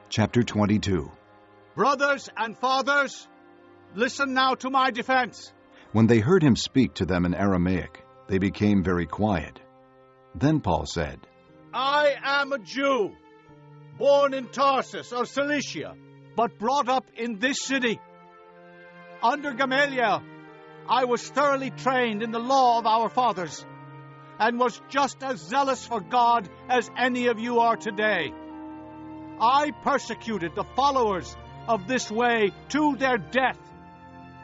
Chapter 22. Brothers and fathers, listen now to my defense. When they heard him speak to them in Aramaic, they became very quiet. Then Paul said, I am a Jew, born in Tarsus of Cilicia, but brought up in this city. Under Gamaliel, I was thoroughly trained in the law of our fathers, and was just as zealous for God as any of you are today. I persecuted the followers of this way to their death,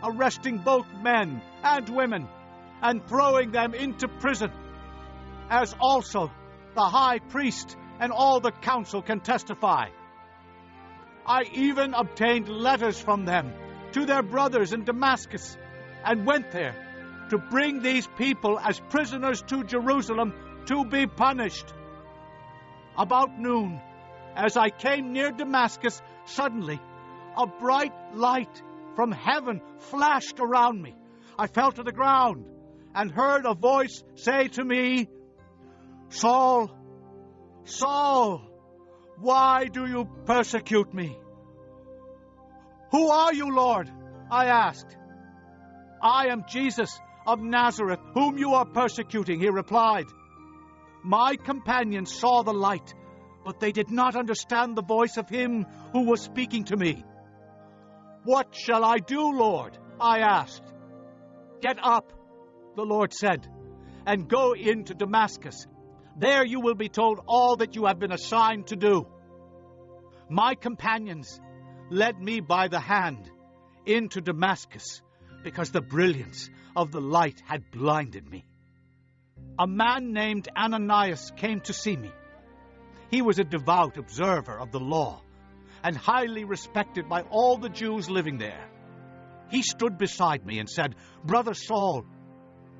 arresting both men and women, and throwing them into prison, as also the high priest and all the council can testify. I even obtained letters from them to their brothers in Damascus, and went there to bring these people as prisoners to Jerusalem to be punished. About noon, as I came near Damascus, suddenly a bright light from heaven flashed around me. I fell to the ground and heard a voice say to me, Saul, Saul, why do you persecute me? Who are you, Lord? I asked. I am Jesus of Nazareth, whom you are persecuting, he replied. My companions saw the light, but they did not understand the voice of him who was speaking to me. What shall I do, Lord? I asked. Get up, the Lord said, and go into Damascus. There you will be told all that you have been assigned to do. My companions led me by the hand into Damascus, because the brilliance of the light had blinded me. A man named Ananias came to see me. He was a devout observer of the law, and highly respected by all the Jews living there. He stood beside me and said, Brother Saul,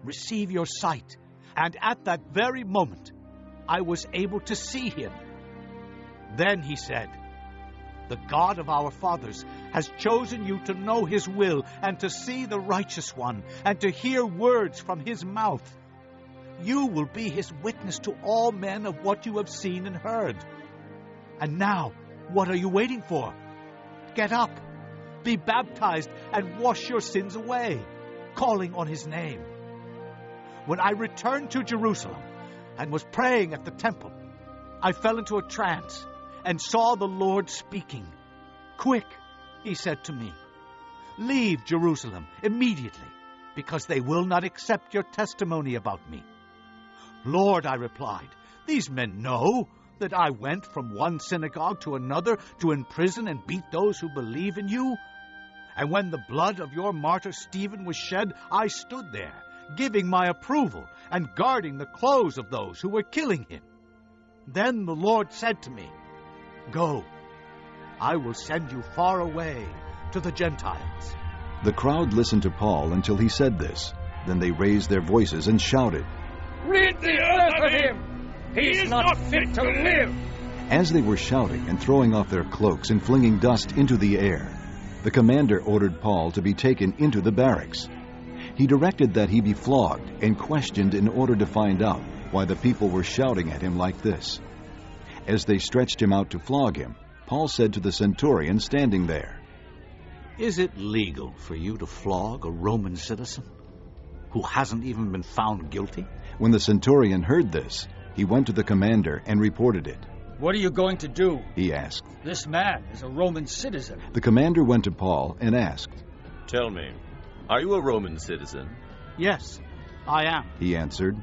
receive your sight. And at that very moment, I was able to see him. Then he said, The God of our fathers has chosen you to know his will, and to see the righteous one, and to hear words from his mouth. You will be his witness to all men of what you have seen and heard. And now, what are you waiting for? Get up, be baptized, and wash your sins away, calling on his name. When I returned to Jerusalem and was praying at the temple, I fell into a trance and saw the Lord speaking. Quick, he said to me, leave Jerusalem immediately, because they will not accept your testimony about me. Lord, I replied, these men know that I went from one synagogue to another to imprison and beat those who believe in you. And when the blood of your martyr Stephen was shed, I stood there, giving my approval and guarding the clothes of those who were killing him. Then the Lord said to me, Go, I will send you far away to the Gentiles. The crowd listened to Paul until he said this. Then they raised their voices and shouted, Rid the earth of him! He is not fit to live! As they were shouting and throwing off their cloaks and flinging dust into the air, the commander ordered Paul to be taken into the barracks. He directed that he be flogged and questioned in order to find out why the people were shouting at him like this. As they stretched him out to flog him, Paul said to the centurion standing there, Is it legal for you to flog a Roman citizen who hasn't even been found guilty? When the centurion heard this, he went to the commander and reported it. What are you going to do? He asked. This man is a Roman citizen. The commander went to Paul and asked, Tell me, are you a Roman citizen? Yes, I am, he answered.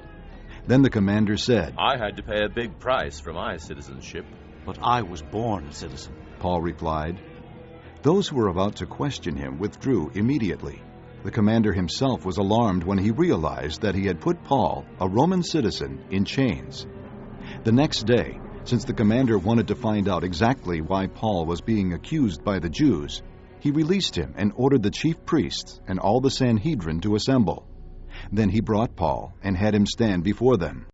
Then the commander said, I had to pay a big price for my citizenship. But I was born a citizen, Paul replied. Those who were about to question him withdrew immediately. The commander himself was alarmed when he realized that he had put Paul, a Roman citizen, in chains. The next day, since the commander wanted to find out exactly why Paul was being accused by the Jews, he released him and ordered the chief priests and all the Sanhedrin to assemble. Then he brought Paul and had him stand before them.